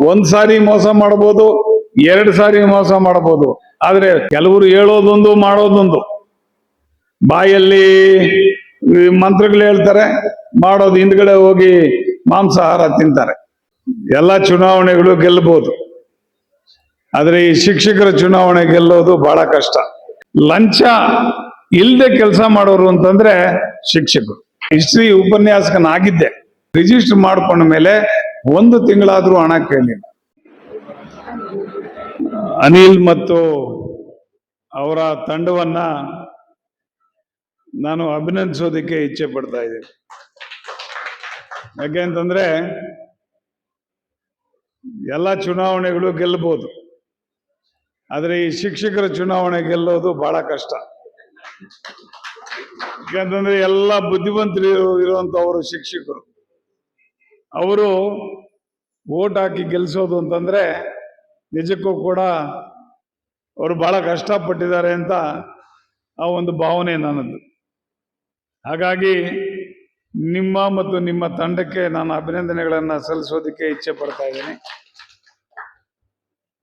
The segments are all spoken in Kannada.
ಒಂದ್ ಸಾರಿ ಮೋಸ ಮಾಡಬಹುದು, 2 ಸಾರಿ ಮೋಸ ಮಾಡಬಹುದು. ಆದ್ರೆ ಕೆಲವರು ಹೇಳೋದೊಂದು ಮಾಡೋದೊಂದು, ಬಾಯಲ್ಲಿ ಮಂತ್ರಗಳು ಹೇಳ್ತಾರೆ, ಮಾಡೋದು ಹಿಂದ್ಗಡೆ ಹೋಗಿ ಮಾಂಸಾಹಾರ ತಿಂತಾರೆ. ಎಲ್ಲ ಚುನಾವಣೆಗಳು ಗೆಲ್ಲಬಹುದು, ಆದ್ರೆ ಈ ಶಿಕ್ಷಕರ ಚುನಾವಣೆ ಗೆಲ್ಲೋದು ಬಹಳ ಕಷ್ಟ. ಲಂಚ ಇಲ್ಲದೆ ಕೆಲಸ ಮಾಡೋರು ಅಂತಂದ್ರೆ ಶಿಕ್ಷಕರು. ಹಿಸ್ಟ್ರಿ ಉಪನ್ಯಾಸಕನಾಗಿದ್ದೆ, ರಿಜಿಸ್ಟರ್ ಮಾಡ್ಕೊಂಡ ಮೇಲೆ 1 ತಿಂಗಳಾದ್ರೂ ಹಣ ಕೇಳಿಲ್ಲ. ಅನಿಲ್ ಮತ್ತು ಅವರ ತಂಡವನ್ನ ನಾನು ಅಭಿನಂದಿಸೋದಕ್ಕೆ ಇಚ್ಛೆ ಪಡ್ತಾ ಇದ್ದೀನಿ. ಯಾಕೆ ಅಂತಂದ್ರೆ ಎಲ್ಲ ಚುನಾವಣೆಗಳು ಗೆಲ್ಲಬಹುದು, ಆದ್ರೆ ಈ ಶಿಕ್ಷಕರ ಚುನಾವಣೆ ಗೆಲ್ಲೋದು ಬಹಳ ಕಷ್ಟ. ಯಾಕಂತಂದ್ರೆ ಎಲ್ಲ ಬುದ್ಧಿವಂತರು ಇರುವಂತವರು ಶಿಕ್ಷಕರು. ಅವರು ವೋಟ್ ಹಾಕಿ ಗೆಲ್ಸೋದು ಅಂತಂದ್ರೆ ನಿಜಕ್ಕೂ ಕೂಡ ಅವರು ಬಹಳ ಕಷ್ಟಪಟ್ಟಿದ್ದಾರೆ ಅಂತ ಆ ಒಂದು ಭಾವನೆ ನನ್ನದು. ಹಾಗಾಗಿ ನಿಮ್ಮ ಮತ್ತು ನಿಮ್ಮ ತಂಡಕ್ಕೆ ನಾನು ಅಭಿನಂದನೆಗಳನ್ನ ಸಲ್ಲಿಸೋದಕ್ಕೆ ಇಚ್ಛೆ ಪಡ್ತಾ ಇದ್ದೀನಿ.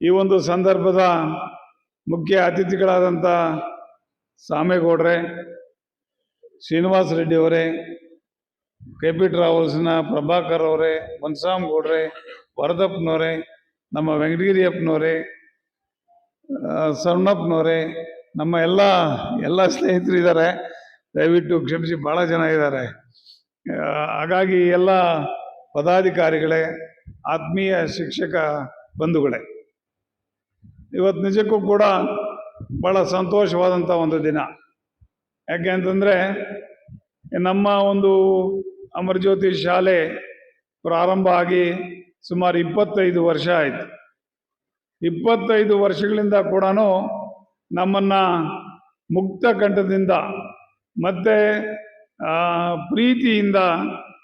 ಈ ಒಂದು ಸಂದರ್ಭದ ಮುಖ್ಯ ಅತಿಥಿಗಳಾದಂಥ ಸಾಮೇಗೌಡ್ರೆ, ಶ್ರೀನಿವಾಸ ರೆಡ್ಡಿ ಅವರೇ, KP ಟ್ರಾವೆಲ್ಸ್ನ ಪ್ರಭಾಕರ್ ಅವರೇ, ಮನ್ಸಾಮ್ ಗೌಡ್ರೆ, ವರದಪ್ಪನವರೇ, ನಮ್ಮ ವೆಂಕಟಗಿರಿಯಪ್ಪನವರೇ, ಸಣ್ಣಪ್ಪನವರೇ, ನಮ್ಮ ಎಲ್ಲ ಸ್ನೇಹಿತರು ಇದ್ದಾರೆ, ದಯವಿಟ್ಟು ಕ್ಷಮಿಸಿ, ಬಹಳ ಜನ ಇದ್ದಾರೆ. ಹಾಗಾಗಿ ಎಲ್ಲ ಪದಾಧಿಕಾರಿಗಳೇ, ಆತ್ಮೀಯ ಶಿಕ್ಷಕ ಬಂಧುಗಳೇ, ಇವತ್ತು ನಿಜಕ್ಕೂ ಕೂಡ ಬಹಳ ಸಂತೋಷವಾದಂಥ ಒಂದು ದಿನ. ಯಾಕೆ ಅಂತಂದರೆ ನಮ್ಮ ಒಂದು ಅಮರಜ್ಯೋತಿ ಶಾಲೆ ಪ್ರಾರಂಭ ಆಗಿ ಸುಮಾರು 25 ವರ್ಷ ಆಯಿತು. 25 ವರ್ಷಗಳಿಂದ ಕೂಡ ನಮ್ಮನ್ನ ಮುಕ್ತ ಕಂಠದಿಂದ ಮತ್ತೆ ಪ್ರೀತಿಯಿಂದ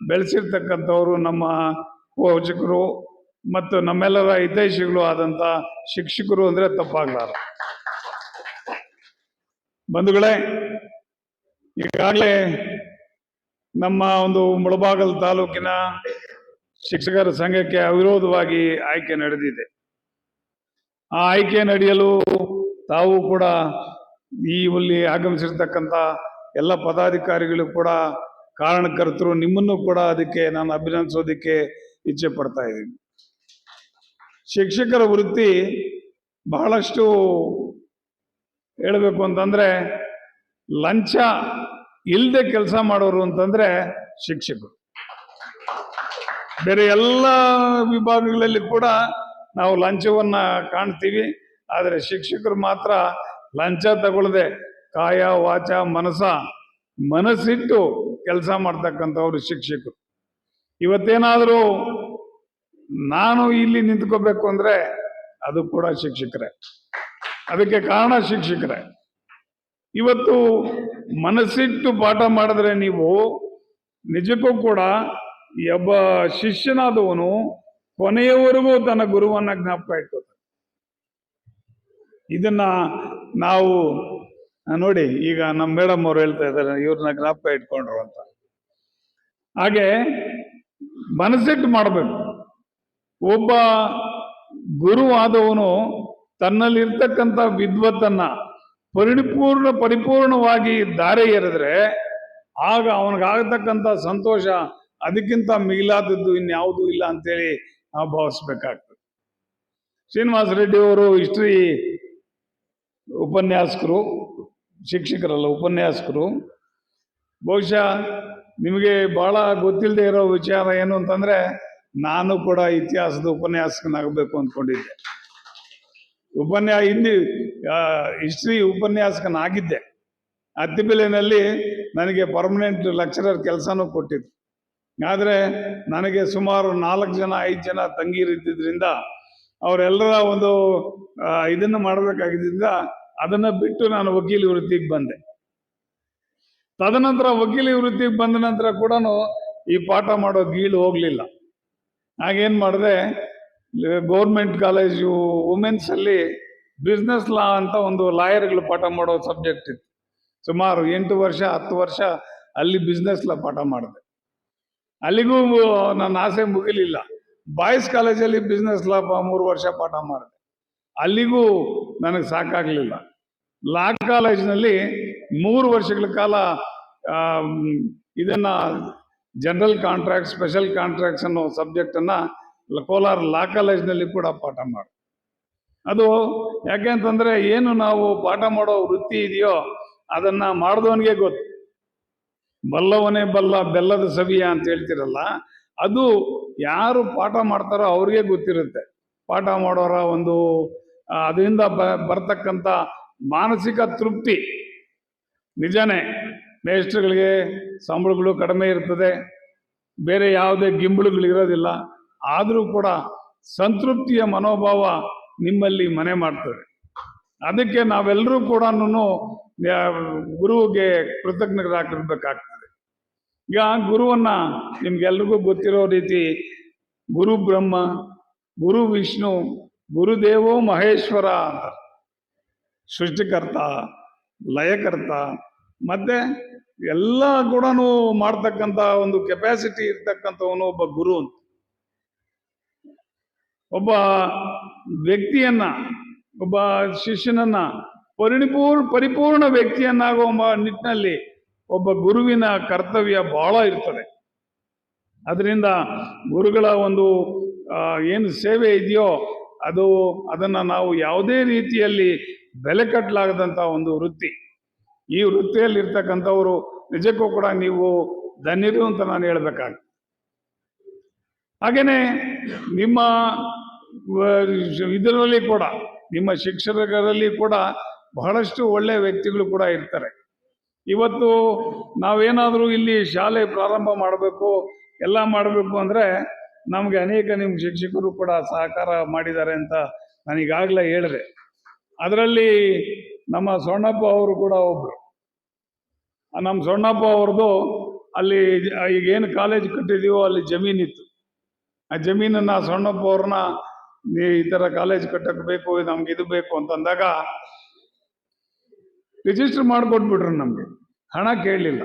ಬೆಳೆಸಿರ್ತಕ್ಕಂಥವರು ನಮ್ಮ ಪೋಷಕರು ಮತ್ತು ನಮ್ಮೆಲ್ಲರ ಹಿತೈಷಿಗಳು ಆದಂಥ ಶಿಕ್ಷಕರು ಅಂದರೆ ತಪ್ಪಾಗಲಾರ. ಬಂಧುಗಳೇ, ಈಗಾಗಲೇ ನಮ್ಮ ಒಂದು ಮುಳಬಾಗಲ್ ತಾಲೂಕಿನ ಶಿಕ್ಷಕರ ಸಂಘಕ್ಕೆ ಅವಿರೋಧವಾಗಿ ಆಯ್ಕೆ ನಡೆದಿದೆ. ಆ ಆಯ್ಕೆ ನಡೆಯಲು ತಾವು ಕೂಡ ಇಲ್ಲಿ ಆಗಮಿಸಿರ್ತಕ್ಕಂಥ ಎಲ್ಲ ಪದಾಧಿಕಾರಿಗಳು ಕೂಡ ಕಾರಣಕರ್ತರು. ನಿಮ್ಮನ್ನು ಕೂಡ ಅದಕ್ಕೆ ನಾನು ಅಭಿನಂದಿಸೋದಕ್ಕೆ ಇಚ್ಛೆ ಪಡ್ತಾ ಇದ್ದೀನಿ. ಶಿಕ್ಷಕರ ವೃತ್ತಿ ಬಹಳಷ್ಟು ಹೇಳಬೇಕು ಅಂತಂದ್ರೆ ಲಂಚ ಇಲ್ಲದೆ ಕೆಲಸ ಮಾಡೋರು ಅಂತಂದ್ರೆ ಶಿಕ್ಷಕರು. ಬೇರೆ ಎಲ್ಲ ವಿಭಾಗಗಳಲ್ಲಿ ಕೂಡ ನಾವು ಲಂಚವನ್ನ ಕಾಣ್ತೀವಿ, ಆದರೆ ಶಿಕ್ಷಕರು ಮಾತ್ರ ಲಂಚ ತಗೊಳ್ಳದೆ ಕಾಯ ವಾಚ ಮನಸ್ಸಿಟ್ಟು ಕೆಲಸ ಮಾಡ್ತಕ್ಕಂಥವ್ರು ಶಿಕ್ಷಕರು. ಇವತ್ತೇನಾದರೂ ನಾನು ಇಲ್ಲಿ ನಿಂತ್ಕೋಬೇಕು ಅಂದ್ರೆ ಅದು ಕೂಡ ಶಿಕ್ಷಕರೇ, ಅದಕ್ಕೆ ಕಾರಣ ಶಿಕ್ಷಕರೇ. ಇವತ್ತು ಮನಸ್ಸಿಟ್ಟು ಪಾಠ ಮಾಡಿದ್ರೆ ನೀವು ನಿಜಕ್ಕೂ ಕೂಡ ಒಬ್ಬ ಶಿಷ್ಯನಾದವನು ಕೊನೆಯವರೆಗೂ ತನ್ನ ಗುರುವನ್ನ ಜ್ಞಾಪಕ ಇಟ್ಕೋತಾನೆ. ಇದನ್ನ ನಾವು ನೋಡಿ, ಈಗ ನಮ್ಮ ಮೇಡಮ್ ಅವ್ರು ಹೇಳ್ತಾ ಇದ್ದಾರೆ ಇವ್ರನ್ನ ಜ್ಞಾಪಕ ಇಟ್ಕೊಂಡ್ರು ಅಂತ. ಹಾಗೆ ಮನಸ್ಸಿಟ್ಟು ಮಾಡಬೇಕು. ಒಬ್ಬ ಗುರು ಆದವನು ತನ್ನಲ್ಲಿರ್ತಕ್ಕಂಥ ವಿದ್ವತ್ತನ್ನ ಪರಿಪೂರ್ಣವಾಗಿ ದಾರೆ ಎರೆದ್ರೆ ಆಗ ಅವನಿಗಾಗತಕ್ಕಂಥ ಸಂತೋಷ ಅದಕ್ಕಿಂತ ಮಿಗಿಲಾದದ್ದು ಇನ್ಯಾವುದೂ ಇಲ್ಲ ಅಂತೇಳಿ ನಾವು ಭಾವಿಸ್ಬೇಕಾಗ್ತದೆ. ಶ್ರೀನಿವಾಸ ರೆಡ್ಡಿ ಅವರು ಹಿಸ್ಟ್ರಿ ಉಪನ್ಯಾಸಕರು, ಶಿಕ್ಷಕರಲ್ಲ, ಉಪನ್ಯಾಸಕರು. ಬಹುಶಃ ನಿಮಗೆ ಬಹಳ ಗೊತ್ತಿಲ್ಲದೆ ಇರೋ ವಿಚಾರ ಏನು ಅಂತಂದ್ರೆ, ನಾನು ಕೂಡ ಇತಿಹಾಸದ ಉಪನ್ಯಾಸಕನಾಗಬೇಕು ಅಂದ್ಕೊಂಡಿದ್ದೆ. ಹಿಸ್ಟ್ರಿ ಉಪನ್ಯಾಸಕನಾಗಿದ್ದೆ. ಅತ್ತಿಬೆಲೆನಲ್ಲಿ ನನಗೆ ಪರ್ಮನೆಂಟ್ ಲೆಕ್ಚರರ್ ಕೆಲಸನೂ ಕೊಟ್ಟಿದ್ದು. ಆದರೆ ನನಗೆ ಸುಮಾರು 4 ಜನ 5 ಜನ ತಂಗಿರಿದ್ದರಿಂದ ಅವರೆಲ್ಲರ ಒಂದು ಇದನ್ನು ಮಾಡಬೇಕಾಗಿದ್ದರಿಂದ ಅದನ್ನ ಬಿಟ್ಟು ನಾನು ವಕೀಲಿ ವೃತ್ತಿಗೆ ಬಂದೆ. ತದನಂತರ ವಕೀಲಿ ವೃತ್ತಿಗೆ ಬಂದ ನಂತರ ಕೂಡ ಈ ಪಾಠ ಮಾಡೋ ಗೀಳು ಹೋಗ್ಲಿಲ್ಲ. ಹಾಗೇನ್ ಮಾಡಿದೆ, ಗೌರ್ಮೆಂಟ್ ಕಾಲೇಜು ವುಮೆನ್ಸ್ ಅಲ್ಲಿ ಬಿಸ್ನೆಸ್ ಲಾ ಅಂತ ಒಂದು ಲಾಯರ್ಗಳು ಪಾಠ ಮಾಡೋ ಸಬ್ಜೆಕ್ಟ್ ಇತ್ತು. ಸುಮಾರು 8 ವರ್ಷ 10 ವರ್ಷ ಅಲ್ಲಿ ಬಿಸ್ನೆಸ್ ಲಾ ಪಾಠ ಮಾಡಿದೆ. ಅಲ್ಲಿಗೂ ನನ್ನ ಆಸೆ ಮುಗಿಲಿಲ್ಲ. ಬಾಯ್ಸ್ ಕಾಲೇಜಲ್ಲಿ ಬಿಸ್ನೆಸ್ ಲಾ 3 ವರ್ಷ ಪಾಠ ಮಾಡಿದೆ. ಅಲ್ಲಿಗೂ ನನಗೆ ಸಾಕಾಗಲಿಲ್ಲ. ಲಾ ಕಾಲೇಜಿನಲ್ಲಿ 3 ವರ್ಷಗಳ ಕಾಲ ಇದನ್ನ ಜನರಲ್ ಕಾಂಟ್ರಾಕ್ಟ್, ಸ್ಪೆಷಲ್ ಕಾಂಟ್ರಾಕ್ಟ್ಸ್ ಅನ್ನೋ ಸಬ್ಜೆಕ್ಟನ್ನು ಕೋಲಾರ ಲಾ ಕಾಲೇಜಿನಲ್ಲಿ ಕೂಡ ಪಾಠ ಮಾಡಿ. ಅದು ಯಾಕೆ ಅಂತಂದ್ರೆ ಏನು ನಾವು ಪಾಠ ಮಾಡೋ ವೃತ್ತಿ ಇದೆಯೋ ಅದನ್ನ ಮಾಡಿದವನಿಗೆ ಗೊತ್ತು. ಬಲ್ಲವನೇ ಬಲ್ಲ ಬೆಲ್ಲದ ಸವಿಯ ಅಂತ ಹೇಳ್ತಿರಲ್ಲ, ಅದು ಯಾರು ಪಾಠ ಮಾಡ್ತಾರೋ ಅವ್ರಿಗೆ ಗೊತ್ತಿರುತ್ತೆ. ಪಾಠ ಮಾಡೋರ ಒಂದು ಅದರಿಂದ ಬರ್ತಕ್ಕಂಥ ಮಾನಸಿಕ ತೃಪ್ತಿ ನಿಜನೇ. ಮೇಷ್ಟ್ರುಗಳಿಗೆ ಸಂಬಳಗಳು ಕಡಿಮೆ ಇರ್ತದೆ, ಬೇರೆ ಯಾವುದೇ ಗಿಂಬಳುಗಳಿರೋದಿಲ್ಲ, ಆದರೂ ಕೂಡ ಸಂತೃಪ್ತಿಯ ಮನೋಭಾವ ನಿಮ್ಮಲ್ಲಿ ಮನೆ ಮಾಡ್ತದೆ. ಅದಕ್ಕೆ ನಾವೆಲ್ಲರೂ ಕೂಡ ಗುರುವಿಗೆ ಕೃತಜ್ಞರಾಗಿರ್ಬೇಕಾಗ್ತದೆ. ಈಗ ಗುರುವನ್ನ ನಿಮ್ಗೆಲ್ರಿಗೂ ಗೊತ್ತಿರೋ ರೀತಿ ಗುರು ಬ್ರಹ್ಮ, ಗುರು ವಿಷ್ಣು, ಗುರುದೇವೋ ಮಹೇಶ್ವರ ಅಂತ, ಸೃಷ್ಟಿಕರ್ತ, ಲಯಕರ್ತ, ಮತ್ತೆ ಎಲ್ಲ ಕೂಡ ಮಾಡ್ತಕ್ಕಂಥ ಒಂದು ಕೆಪಾಸಿಟಿ ಇರ್ತಕ್ಕಂಥವನು ಒಬ್ಬ ಗುರು ಅಂತ. ಒಬ್ಬ ವ್ಯಕ್ತಿಯನ್ನ, ಒಬ್ಬ ಶಿಷ್ಯನನ್ನ ಪರಿಪೂರ್ಣ ವ್ಯಕ್ತಿಯನ್ನಾಗುವ ನಿಟ್ಟಿನಲ್ಲಿ ಒಬ್ಬ ಗುರುವಿನ ಕರ್ತವ್ಯ ಬಹಳ ಇರ್ತದೆ. ಅದರಿಂದ ಗುರುಗಳ ಒಂದು ಏನು ಸೇವೆ ಇದೆಯೋ ಅದನ್ನ ನಾವು ಯಾವುದೇ ರೀತಿಯಲ್ಲಿ ಬೆಲೆ ಕಟ್ಟಲಾಗದಂತ ಒಂದು ವೃತ್ತಿ. ಈ ವೃತ್ತಿಯಲ್ಲಿ ಇರ್ತಕ್ಕಂಥವ್ರು ನಿಜಕ್ಕೂ ಕೂಡ ನೀವು ಧನ್ಯರು ಅಂತ ನಾನು ಹೇಳ್ಬೇಕಾಗ್ತದೆ. ಹಾಗೇನೆ ನಿಮ್ಮ ಇದರಲ್ಲಿ ಕೂಡ, ನಿಮ್ಮ ಶಿಕ್ಷಕರಲ್ಲಿ ಕೂಡ ಬಹಳಷ್ಟು ಒಳ್ಳೆ ವ್ಯಕ್ತಿಗಳು ಕೂಡ ಇರ್ತಾರೆ. ಇವತ್ತು ನಾವೇನಾದರೂ ಇಲ್ಲಿ ಶಾಲೆ ಪ್ರಾರಂಭ ಮಾಡಬೇಕು, ಎಲ್ಲ ಮಾಡಬೇಕು ಅಂದರೆ ನಮಗೆ ಅನೇಕ ನಿಮ್ಮ ಶಿಕ್ಷಕರು ಕೂಡ ಸಹಕಾರ ಮಾಡಿದ್ದಾರೆ ಅಂತ ನಾನೀಗಾಗಲೇ ಹೇಳಿದೆ. ಅದರಲ್ಲಿ ನಮ್ಮ ಸೊಣ್ಣಪ್ಪ ಅವರು ಕೂಡ ಒಬ್ಬರು. ನಮ್ಮ ಸೊಣ್ಣಪ್ಪ ಅವ್ರದ್ದು ಅಲ್ಲಿ ಈಗೇನು ಕಾಲೇಜ್ ಕಟ್ಟಿದೀವೋ ಅಲ್ಲಿ ಜಮೀನಿತ್ತು. ಆ ಜಮೀನನ್ನು ಸೊಣ್ಣಪ್ಪ ಅವ್ರನ್ನ ಈ ಥರ ಕಾಲೇಜ್ ಕಟ್ಟಕ್ಕೆ ಬೇಕು, ನಮ್ಗೆ ಇದು ಬೇಕು ಅಂತಂದಾಗ ರಿಜಿಸ್ಟರ್ ಮಾಡಿಕೊಟ್ಬಿಟ್ರು. ನಮಗೆ ಹಣ ಕೇಳಲಿಲ್ಲ.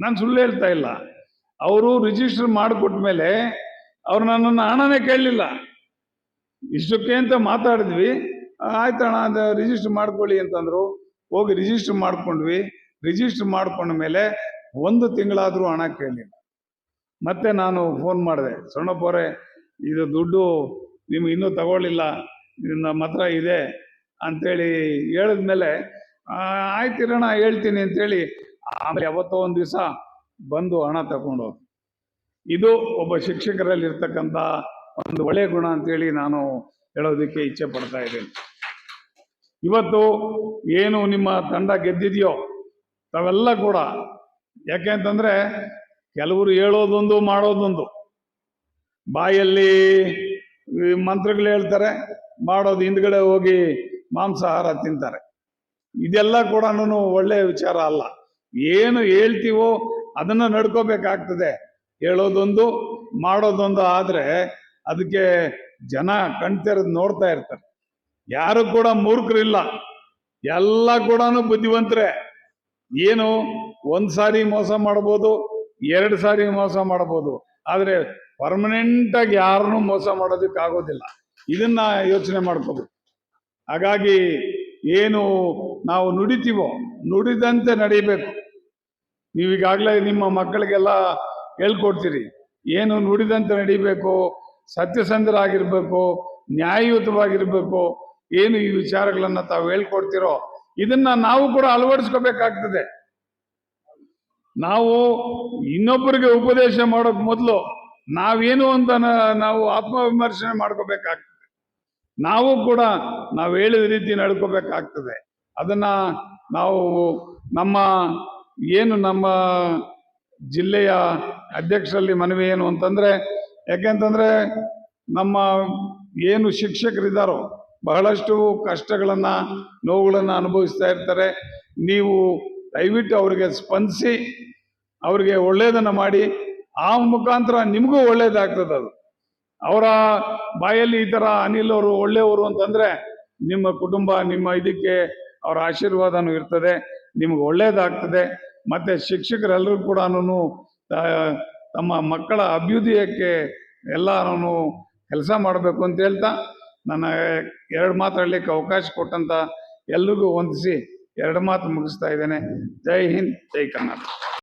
ನಾನು ಸುಳ್ಳು ಹೇಳ್ತಾ ಇಲ್ಲ. ಅವರು ರಿಜಿಸ್ಟರ್ ಮಾಡಿಕೊಟ್ಮೇಲೆ ಅವ್ರು ನನ್ನನ್ನು ಹಣನೇ ಕೇಳಲಿಲ್ಲ. ಇಷ್ಟಕ್ಕೆ ಅಂತ ಮಾತಾಡಿದ್ವಿ. ಆಯ್ತಣ್ಣ ಅದು ರಿಜಿಸ್ಟರ್ ಮಾಡ್ಕೊಳ್ಳಿ ಅಂತಂದರು. ಹೋಗಿ ರಿಜಿಸ್ಟರ್ ಮಾಡ್ಕೊಂಡ್ವಿ. ರಿಜಿಸ್ಟರ್ ಮಾಡ್ಕೊಂಡ ಮೇಲೆ 1 ತಿಂಗಳಾದರೂ ಹಣ ಕೇಳಲಿಲ್ಲ. ಮತ್ತೆ ನಾನು ಫೋನ್ ಮಾಡಿದೆ, ಸೊಣ್ಣಪ್ಪವರೇ ಇದು ದುಡ್ಡು ನಿಮ್ಗೆ ಇನ್ನೂ ತಗೊಳ್ಳಿಲ್ಲ, ನಮ್ಮ ಹತ್ರ ಇದೆ ಅಂಥೇಳಿ ಹೇಳಿದ್ಮೇಲೆ ಆಯ್ತಿರೋಣ ಹೇಳ್ತೀನಿ ಅಂತೇಳಿ ಆಮೇಲೆ ಯಾವತ್ತೋ ಒಂದು ದಿವಸ ಬಂದು ಹಣ ತಗೊಂಡೋದು. ಇದು ಒಬ್ಬ ಶಿಕ್ಷಕರಲ್ಲಿ ಇರ್ತಕ್ಕಂಥ ಒಂದು ಒಳ್ಳೆಯ ಗುಣ ಅಂತೇಳಿ ನಾನು ಹೇಳೋದಕ್ಕೆ ಇಚ್ಛೆ ಪಡ್ತಾ ಇದ್ದೇನೆ. ಇವತ್ತು ಏನು ನಿಮ್ಮ ತಂಡ ಗೆದ್ದಿದೆಯೋ ತಾವೆಲ್ಲ ಕೂಡ, ಯಾಕೆ ಅಂತಂದ್ರೆ ಕೆಲವರು ಹೇಳೋದೊಂದು ಮಾಡೋದೊಂದು, ಬಾಯಲ್ಲಿ ಮಂತ್ರಗಳು ಹೇಳ್ತಾರೆ, ಮಾಡೋದು ಹಿಂದ್ಗಡೆ ಹೋಗಿ ಮಾಂಸಾಹಾರ ತಿಂತಾರೆ. ಇದೆಲ್ಲ ಕೂಡ ಒಳ್ಳೆಯ ವಿಚಾರ ಅಲ್ಲ. ಏನು ಹೇಳ್ತೀವೋ ಅದನ್ನ ನಡ್ಕೋಬೇಕಾಗ್ತದೆ. ಹೇಳೋದೊಂದು ಮಾಡೋದೊಂದು ಆದ್ರೆ ಅದಕ್ಕೆ ಜನ ಕಣ್ತೆರೆದು ನೋಡ್ತಾ ಇರ್ತಾರೆ. ಯಾರು ಕೂಡ ಮೂರ್ಖರಿಲ್ಲ, ಎಲ್ಲ ಕೂಡ ಬುದ್ಧಿವಂತರೇ. ಏನು 1 ಸಾರಿ ಮೋಸ ಮಾಡ್ಬೋದು, 2 ಸಾರಿ ಮೋಸ ಮಾಡ್ಬೋದು, ಆದ್ರೆ ಪರ್ಮನೆಂಟ್ ಆಗಿ ಯಾರನ್ನೂ ಮೋಸ ಮಾಡೋದಕ್ಕಾಗೋದಿಲ್ಲ. ಇದನ್ನ ಯೋಚನೆ ಮಾಡ್ಕೋಬೇಕು. ಹಾಗಾಗಿ ಏನು ನಾವು ನುಡಿತೀವೋ ನುಡಿದಂತೆ ನಡೀಬೇಕು. ನೀವೀಗಾಗಲೇ ನಿಮ್ಮ ಮಕ್ಕಳಿಗೆಲ್ಲ ಹೇಳ್ಕೊಡ್ತೀರಿ, ಏನು ನುಡಿದಂತೆ ನಡೀಬೇಕು, ಸತ್ಯಸಂಧರಾಗಿರ್ಬೇಕು, ನ್ಯಾಯಯುತವಾಗಿರ್ಬೇಕು. ಏನು ಈ ವಿಚಾರಗಳನ್ನ ತಾವು ಹೇಳ್ಕೊಡ್ತಿರೋ ಇದನ್ನ ನಾವು ಕೂಡ ಅಳವಡಿಸ್ಕೋಬೇಕಾಗ್ತದೆ. ನಾವು ಇನ್ನೊಬ್ಬರಿಗೆ ಉಪದೇಶ ಮಾಡೋಕ್ ಮೊದಲು ನಾವೇನು ಅಂತ ನಾವು ಆತ್ಮವಿಮರ್ಶನೆ ಮಾಡ್ಕೋಬೇಕಾಗ್ತದೆ. ನಾವು ಕೂಡ ನಾವು ಹೇಳಿದ ರೀತಿ ನಡ್ಕೋಬೇಕಾಗ್ತದೆ. ಅದನ್ನ ನಾವು ನಮ್ಮ ಜಿಲ್ಲೆಯ ಅಧ್ಯಕ್ಷರಲ್ಲಿ ಮನವಿ ಏನು ಅಂತಂದ್ರೆ, ಯಾಕೆಂತಂದ್ರೆ ನಮ್ಮ ಏನು ಶಿಕ್ಷಕರಿದ್ದಾರೋ ಬಹಳಷ್ಟು ಕಷ್ಟಗಳನ್ನ ನೋವುಗಳನ್ನ ಅನುಭವಿಸ್ತಾ ಇರ್ತಾರೆ. ನೀವು ದಯವಿಟ್ಟು ಅವರಿಗೆ ಸ್ಪಂದಿಸಿ ಅವ್ರಿಗೆ ಒಳ್ಳೇದನ್ನ ಮಾಡಿ, ಆ ಮುಖಾಂತರ ನಿಮಗೂ ಒಳ್ಳೇದಾಗ್ತದೆ. ಅದು ಅವರ ಬಾಯಲ್ಲಿ ಈ ತರ ಅನಿಲ್ ಅವರು ಒಳ್ಳೆಯವರು ಅಂತಂದ್ರೆ ನಿಮ್ಮ ಕುಟುಂಬ, ನಿಮ್ಮ ಇದಕ್ಕೆ ಅವರ ಆಶೀರ್ವಾದನೂ ಇರ್ತದೆ, ನಿಮ್ಗೆ ಒಳ್ಳೇದಾಗ್ತದೆ. ಮತ್ತೆ ಶಿಕ್ಷಕರೆಲ್ಲರೂ ಕೂಡ ತಮ್ಮ ಮಕ್ಕಳ ಅಭ್ಯುದಯಕ್ಕೆ ಎಲ್ಲರೂ ಕೆಲಸ ಮಾಡಬೇಕು ಅಂತ ಹೇಳ್ತಾ ನನ್ನ 2 ಮಾತು ಹೇಳಲಿಕ್ಕೆ ಅವಕಾಶ ಕೊಟ್ಟಂತ ಎಲ್ರಿಗೂ ವಂದಿಸಿ 2 ಮಾತು ಮುಗಿಸ್ತಾ ಇದ್ದೇನೆ. ಜೈ ಹಿಂದ್, ಜೈ ಕರ್ನಾಟಕ.